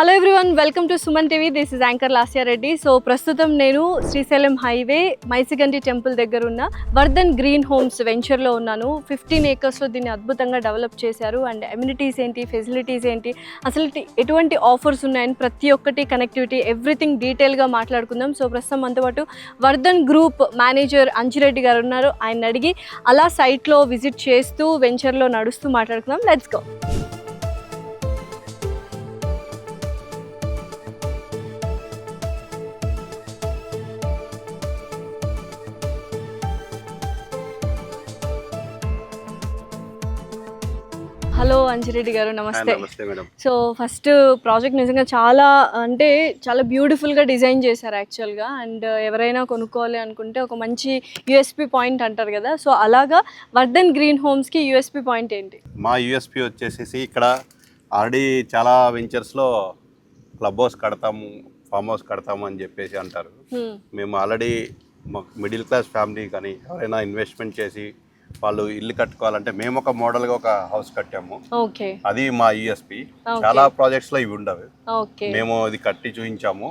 Hello everyone, welcome to Suman TV. This is anchor Lasya Reddy. So ప్రస్తుతం నేను Srisailam highway Maisigandi temple దగ్గర ఉన్న వర్ధన్ గ్రీన్ హోమ్స్ వెంచర్లో ఉన్నాను. 15 ఏకర్స్లో దీన్ని అద్భుతంగా డెవలప్ చేశారు. అండ్ అమ్యూనిటీస్ ఏంటి, ఫెసిలిటీస్ ఏంటి, అసలు ఎటువంటి ఆఫర్స్ ఉన్నాయని ప్రతి ఒక్కటి, కనెక్టివిటీ, ఎవ్రీథింగ్ డీటెయిల్గా మాట్లాడుకుందాం. సో ప్రస్తుతం మనతో పాటు వర్ధన్ గ్రూప్ మేనేజర్ అంజిరెడ్డి గారు ఉన్నారు. ఆయన అడిగి అలా సైట్లో విజిట్ చేస్తూ వెంచర్లో నడుస్తూ మాట్లాడుకుందాం. Let's go. హలో అంజిరెడ్డి గారు, నమస్తే. సో ఫస్ట్ ప్రాజెక్ట్ నిజంగా చాలా బ్యూటిఫుల్గా డిజైన్ చేశారు యాక్చువల్గా. అండ్ ఎవరైనా కొనుక్కోవాలి అనుకుంటే ఒక మంచి యూఎస్పీ పాయింట్ అంటారు కదా, సో అలాగా వర్ధన్ గ్రీన్ హోమ్స్కి యూఎస్పీ పాయింట్ ఏంటి? మా యూఎస్పీ వచ్చేసి ఇక్కడ ఆల్రెడీ చాలా వెంచర్స్లో క్లబ్ హౌస్ కడతాము, ఫామ్ హౌస్ కడతాము అని చెప్పేసి అంటారు. మేము ఆల్రెడీ మిడిల్ క్లాస్ ఫ్యామిలీ కానీ ఎవరైనా ఇన్వెస్ట్మెంట్ చేసి వాళ్ళు ఇల్లు కట్టుకోవాలంటే మేము ఒక మోడల్ గా ఒక హౌస్ కట్టాము. అది మా యూఎస్పీ. చాలా ప్రాజెక్ట్స్ లో ఇవి ఉండవు, మేము ఇది కట్టి చూపించాము.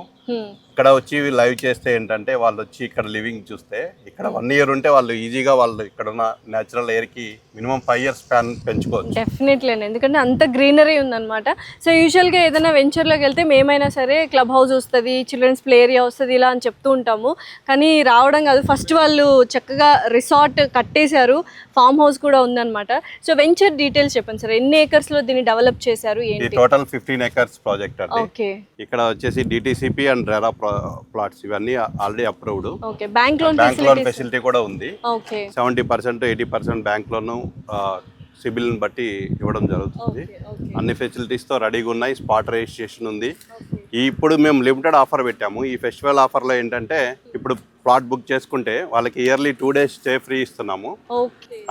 ఇక్కడ వచ్చి లైవ్ చేస్తే ఏంటంటే వాళ్ళు వచ్చి ఇక్కడ లివింగ్ చూస్తే ఇక్కడ 1 year ఉంటే వాళ్ళు ఈజీగా వాళ్ళు ఇక్కడ ఉన్న న్యాచురల్ ఎయిర్ కి మినిమం 5 years స్పాన్ పెంచుకోవచ్చు. డెఫినెట్లీ అండి, ఎందుకంటే అంత గ్రీనరీ ఉందన్నమాట. సో యూజువల్గా ఏదైనా వెంచర్లోకి వెళ్తే మేమైనా సరే క్లబ్ హౌస్ వస్తుంది, చిల్డ్రన్స్ ప్లే ఏరియా వస్తుంది ఇలా అని చెప్తూ ఉంటాము. కానీ రావడం కాదు, ఫస్ట్ వాళ్ళు చక్కగా రిసార్ట్ కట్టేశారు, ఫామ్ హౌస్ కూడా ఉందన్నమాట. సో వెంచర్ డీటెయిల్స్ చెప్పండి సార్, ఎన్ని ఏకర్స్ లో దీన్ని డెవలప్ చేశారు? టోటల్ 15 acres ప్రాజెక్ట్ అండి. ఇక్కడ వచ్చేసి డిటిసిపి అండ్ రెరా ప్లాట్స్ ఇవన్నీ already approved. Bank loan facility కూడా ఉంది. 70% 80% బ్యాంక్ లోన్ సిబిల్ బట్టి ఇవ్వడం జరుగుతుంది. అన్ని ఫెసిలిటీస్ తో రెడీగా ఉన్నాయి. స్పాట్ రిజిస్ట్రేషన్ ఉంది. ఇప్పుడు మేము లిమిటెడ్ ఆఫర్ పెట్టాము. ఈ ఫెస్టివల్ ఆఫర్లో ఏంటంటే ఇప్పుడు ప్లాట్ బుక్ చేసుకుంటే వాళ్ళకి ఇయర్లీ 2 days స్టే ఫ్రీ ఇస్తున్నాము.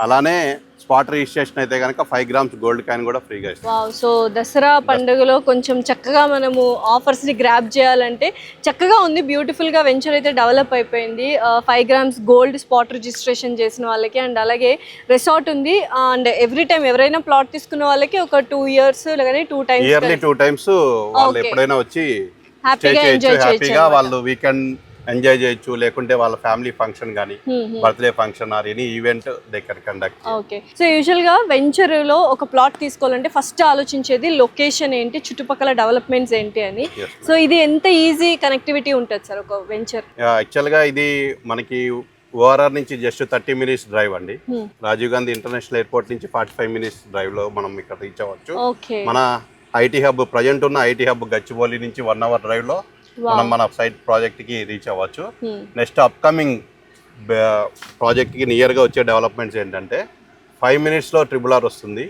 అలానే స్పాట్ రిజిస్ట్రేషన్ అయితే కనుక 5 grams గోల్డ్ కాయిన్ కూడా ఫ్రీగా ఇస్తాం. సో దసరా పండుగలో కొంచెం చక్కగా మనము ఆఫర్స్ ని గ్రాబ్ చేయాలంటే చక్కగా ఉంది. బ్యూటిఫుల్ గా వెంచర్ అయితే డెవలప్ అయిపోయింది. 5 grams గోల్డ్ స్పాట్ రిజిస్ట్రేషన్ చేసిన వాళ్ళకి, అండ్ అలాగే రిసార్ట్ ఉంది. అండ్ ఎవ్రీ టైం ఎవరైనా ప్లాట్ తీసుకున్న వాళ్ళకి ఒక 2 years లేకపోతే 2 times ఇయర్లీ 2 times వాళ్ళు ఎప్పుడైనా వచ్చి హ్యాపీగా వాళ్ళు వీకెండ్ ఎంజాయ్ చేయొచ్చు. లేకుంటే వాళ్ళ ఫ్యామిలీ ఫంక్షన్ కానీ birthday function or any event they can conduct. Okay. So usual గా వెంచర్ లో ఒక ప్లాట్ తీసుకోవాలంటే ఫస్ట్ ఆలోచించేది లొకేషన్ ఏంటి, చుట్టుపక్కల డెవలప్మెంట్స్ ఏంటి అని. సో ఇది ఎంత ఈజీ కనెక్టివిటీ ఉంటుంది సార్ ఒక వెంచర్? యాక్చువల్ గా ఇది మనకి ఓఆర్ఆర్ నుంచి జస్ట్ 30 minutes డ్రైవ్ అండి. రాజీవ్ గాంధీ ఇంటర్నేషనల్ ఎయిర్పోర్ట్ నుంచి 45 minutes డ్రైవ్ లో మనం ఇక్కడ రీచ్ అవ్వచ్చు. మన ఐటీ హబ్ ప్రజెంట్ ఉన్న ఐటీ హబ్ గచ్చిబౌలి నుంచి 1 hour డ్రైవ్ లో మనం మన సైట్ ప్రాజెక్ట్ కి రీచ్ అవ్వచ్చు. నెక్స్ట్ అప్కమింగ్ ప్రాజెక్ట్ కి నియర్ గా వచ్చే డెవలప్మెంట్స్ ఏంటంటే 5 minutes లో RRR వస్తుంది.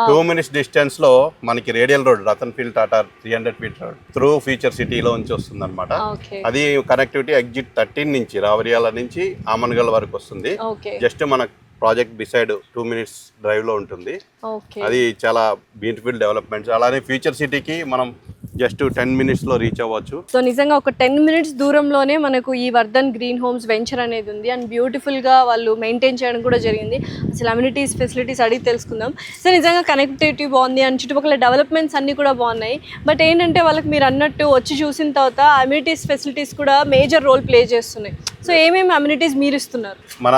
2 minutes డిస్టెన్స్ లో మనకి radial road Ratan field Tata 300 feet road through future సిటీలో నుంచి వస్తుంది అనమాట. అది కనెక్టివిటీ ఎగ్జిట్ 13 నుంచి రావరియాల నుంచి ఆమన్గల్ వరకు వస్తుంది. జస్ట్ మన ప్రాజెక్ట్ బిసైడ్ 2 minutes డ్రైవ్ లో ఉంటుంది. అది చాలా బ్యూటిఫుల్ డెవలప్మెంట్స్. అలానే ఫ్యూచర్ సిటీకి మనం జస్ట్ 10 minutes లో రీచ్ అవ్వచ్చు. సో నిజంగా ఒక 10 minutes దూరంలోనే మనకు ఈ వర్ధన్ గ్రీన్ హోమ్స్ వెంచర్ అనేది ఉంది. అండ్ బ్యూటిఫుల్ గా వాళ్ళు మెయింటైన్ చేయడం కూడా జరిగింది. అసలు అమ్యూనిటీస్ ఫెసిలిటీస్ అడిగి తెలుసుకుందాం. సో నిజంగా కనెక్టివిటీ బాగుంది అండ్ చుట్టుపక్కల డెవలప్మెంట్స్ అన్ని కూడా బాగున్నాయి. బట్ ఏంటంటే వాళ్ళకి మీరు అన్నట్టు వచ్చి చూసిన తర్వాత అమ్యూనిటీస్ ఫెసిలిటీస్ కూడా మేజర్ రోల్ ప్లే చేస్తున్నాయి. సో ఏమేమి అమ్యూనిటీస్ మీరు ఇస్తున్నారు? మన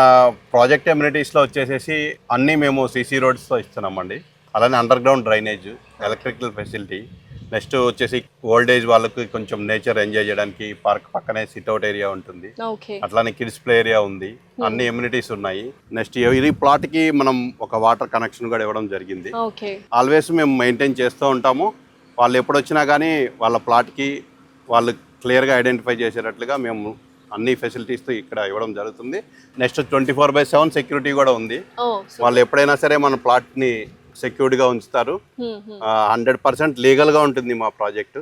ప్రాజెక్ట్ అమ్యూనిటీస్ లో వచ్చేసి అన్ని మేము సిసి రోడ్స్ తో ఇస్తున్నామండి. అలానే under ground drainage, electrical facility. Next వచ్చేసి ఓల్డ్ ఏజ్ వాళ్ళకి కొంచెం నేచర్ ఎంజాయ్ చేయడానికి పార్క్ పక్కనే సిట్అవుట్ ఏరియా ఉంటుంది. అట్లానే కిడ్స్ ప్లే ఏరియా ఉంది. అన్ని ఎమ్యూనిటీస్ ఉన్నాయి. నెక్స్ట్ ఈ ప్లాట్ కి మనం ఒక వాటర్ కనెక్షన్ కూడా ఇవ్వడం జరిగింది. ఆల్వేస్ మేము మెయింటైన్ చేస్తూ ఉంటాము. వాళ్ళు ఎప్పుడు వచ్చినా కానీ వాళ్ళ ప్లాట్ కి వాళ్ళు క్లియర్ గా ఐడెంటిఫై చేసేటట్లుగా మేము అన్ని ఫెసిలిటీస్ తో ఇక్కడ ఇవ్వడం జరుగుతుంది. నెక్స్ట్ 24/7 సెక్యూరిటీ కూడా ఉంది. వాళ్ళు ఎప్పుడైనా సరే మన ప్లాట్ ని సెక్యూర్డ్గా ఉంచుతారు. 100% లీగల్గా ఉంటుంది మా ప్రాజెక్ట్.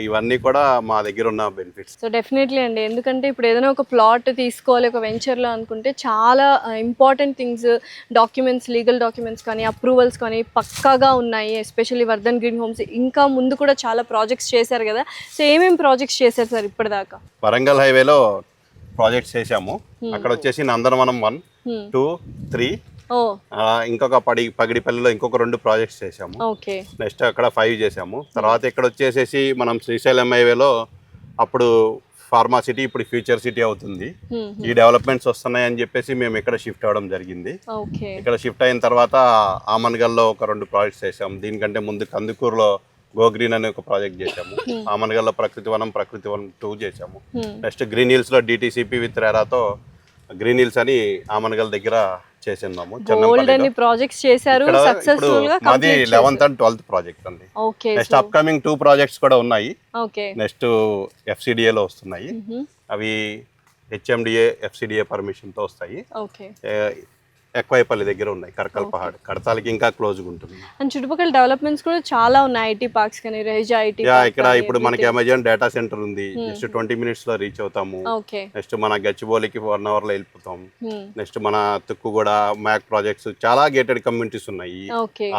ఇవన్నీ కూడా మా దగ్గర ఉన్న బెనిఫిట్స్. సో డెఫినెట్లీ అండి, ఎందుకంటే ఇప్పుడు ఏదైనా ఒక ప్లాట్ తీసుకోవాలి ఒక వెంచర్లో అనుకుంటే చాలా important things, documents, legal documents కానీ అప్రూవల్స్ కానీ పక్కాగా ఉన్నాయి. ఎస్పెషల్లీ వర్ధన్ గ్రీన్ హోమ్స్ ఇంకా ముందు కూడా చాలా ప్రాజెక్ట్స్ చేశారు కదా. సో ఏమేమి ప్రాజెక్ట్స్ చేశారు సార్ ఇప్పటిదాకా? వరంగల్ హైవేలో ప్రాజెక్ట్స్ చేశాము. అక్కడ వచ్చేసి నందనవనం 1, 2, 3 ఓ ఇంకొక పగిడిపల్లిలో ఇంకొక 2 ప్రాజెక్ట్స్ చేసాము. ఓకే. నెక్స్ట్ అక్కడ 5 చేసాము. తర్వాత ఇక్కడ వచ్చేసేసి మనం శ్రీశైలం హైవేలో అప్పుడు ఫార్మా సిటీ, ఇప్పుడు ఫ్యూచర్ సిటీ అవుతుంది. ఈ డెవలప్మెంట్స్ వస్తున్నాయని చెప్పేసి మేము ఇక్కడ షిఫ్ట్ అవ్వడం జరిగింది. ఓకే. ఇక్కడ షిఫ్ట్ అయిన తర్వాత ఆమన్గల్లో ఒక 2 ప్రాజెక్ట్స్ చేసాము. దీనికంటే ముందు కందుకూరులో గో గ్రీన్ అనే ఒక ప్రాజెక్ట్ చేసాము. ఆమన్గల్లో ప్రకృతి వనం 2 చేసాము. నెక్స్ట్ గ్రీన్ హిల్స్ లో డిటిసిపి విత్ రేరాతో గ్రీన్ హిల్స్ అని ఆమన్గల్ దగ్గర చేసినాము. ప్రాజెక్ట్స్ చేశారు సక్సెస్ఫుల్ గా. మాది 11th and 12th ప్రాజెక్ట్ అండి. ఓకే. నెక్స్ట్ అప్కమింగ్ 2 ప్రాజెక్ట్స్ కూడా ఉన్నాయి. ఓకే. నెక్స్ట్ FCDA లో వస్తున్నాయి. అవి HMDA FCDA పర్మిషన్ తో వస్తాయి. ఓకే. ఎక్వైపల్లి దగ్గర ఉన్నాయి, కరకల్ పహాడ్. కడతాలకి ఇంకా క్లోజ్ ఉంటుంది. అండ్ చుట్టుపక్కల డెవలప్మెంట్స్ కూడా చాలా ఉన్నాయి, ఐటీ పార్క్స్ కానీ రేజా ఐటీ. ఇక్కడ ఇప్పుడు మనకి అమెజాన్ డేటా సెంటర్ ఉంది, జస్ట్ 20 minutes లో రీచ్ అవుతాము. ఓకే. నెక్స్ట్ మన గచ్చిబౌలికి 1 hour లో వెళ్ళిపోతాం. నెక్స్ట్ మన తుక్కుగూడ మ్యాక్ ప్రాజెక్ట్స్ చాలా గేటెడ్ కమ్యూనిటీస్ ఉన్నాయి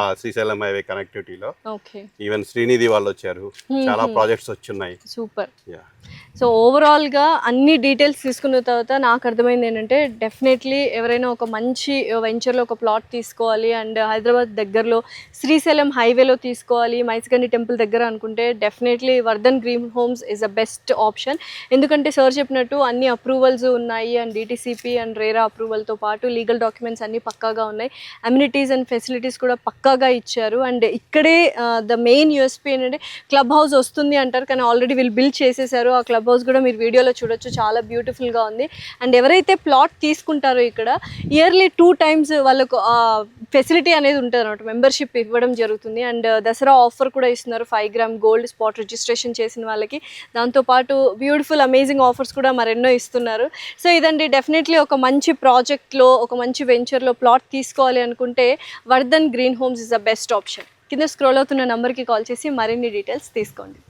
ఆ శ్రీశైలం హైవే కనెక్టివిటీలో. ఓకే. ఈవెన్ శ్రీనిధి వాళ్ళు వచ్చారు, చాలా ప్రాజెక్ట్స్ వచ్చున్నాయి. సూపర్. సో ఓవరాల్గా అన్ని డీటెయిల్స్ తీసుకున్న తర్వాత నాకు అర్థమైంది ఏంటంటే డెఫినెట్లీ ఎవరైనా ఒక మంచి వెంచర్లో ఒక ప్లాట్ తీసుకోవాలి అండ్ హైదరాబాద్ దగ్గరలో శ్రీశైలం హైవేలో తీసుకోవాలి, మైసిగండి టెంపుల్ దగ్గర అనుకుంటే definitely Vardhan green homes is the best option. ఎందుకంటే సార్ చెప్పినట్టు అన్ని అప్రూవల్స్ ఉన్నాయి అండ్ డిటిసిపి అండ్ రేరా అప్రూవల్తో పాటు లీగల్ డాక్యుమెంట్స్ అన్నీ పక్కాగా ఉన్నాయి, అమ్యూనిటీస్ అండ్ ఫెసిలిటీస్ కూడా పక్కాగా ఇచ్చారు. అండ్ ఇక్కడే ద మెయిన్ యూఎస్పీ ఏంటంటే క్లబ్ హౌస్ వస్తుంది అంటారు కానీ ఆల్రెడీ వీళ్ళు బిల్డ్ చేసేసారు. ఆ క్లబ్ హౌస్ కూడా మీరు వీడియోలో చూడొచ్చు, చాలా బ్యూటిఫుల్గా ఉంది. అండ్ ఎవరైతే ప్లాట్ తీసుకుంటారో ఇక్కడ ఇయర్లీ 2 times వాళ్ళకు ఫెసిలిటీ అనేది ఉంటుంది అనమాట, మెంబర్షిప్ ఇవ్వడం జరుగుతుంది. అండ్ దసరా ఆఫర్ కూడా ఇస్తున్నారు, 5 grams గోల్డ్ స్పాట్ రిజిస్ట్రేషన్ చేసిన వాళ్ళకి. దాంతోపాటు బ్యూటిఫుల్ అమేజింగ్ ఆఫర్స్ కూడా మరెన్నో ఇస్తున్నారు. సో ఇదండి, డెఫినెట్లీ ఒక మంచి ప్రాజెక్ట్లో ఒక మంచి వెంచర్లో ప్లాట్ తీసుకోవాలి అనుకుంటే Vardhan green homes is the best option. కింద స్క్రోల్ అవుతున్న నెంబర్కి కాల్ చేసి మరిన్ని డీటెయిల్స్ తీసుకోండి.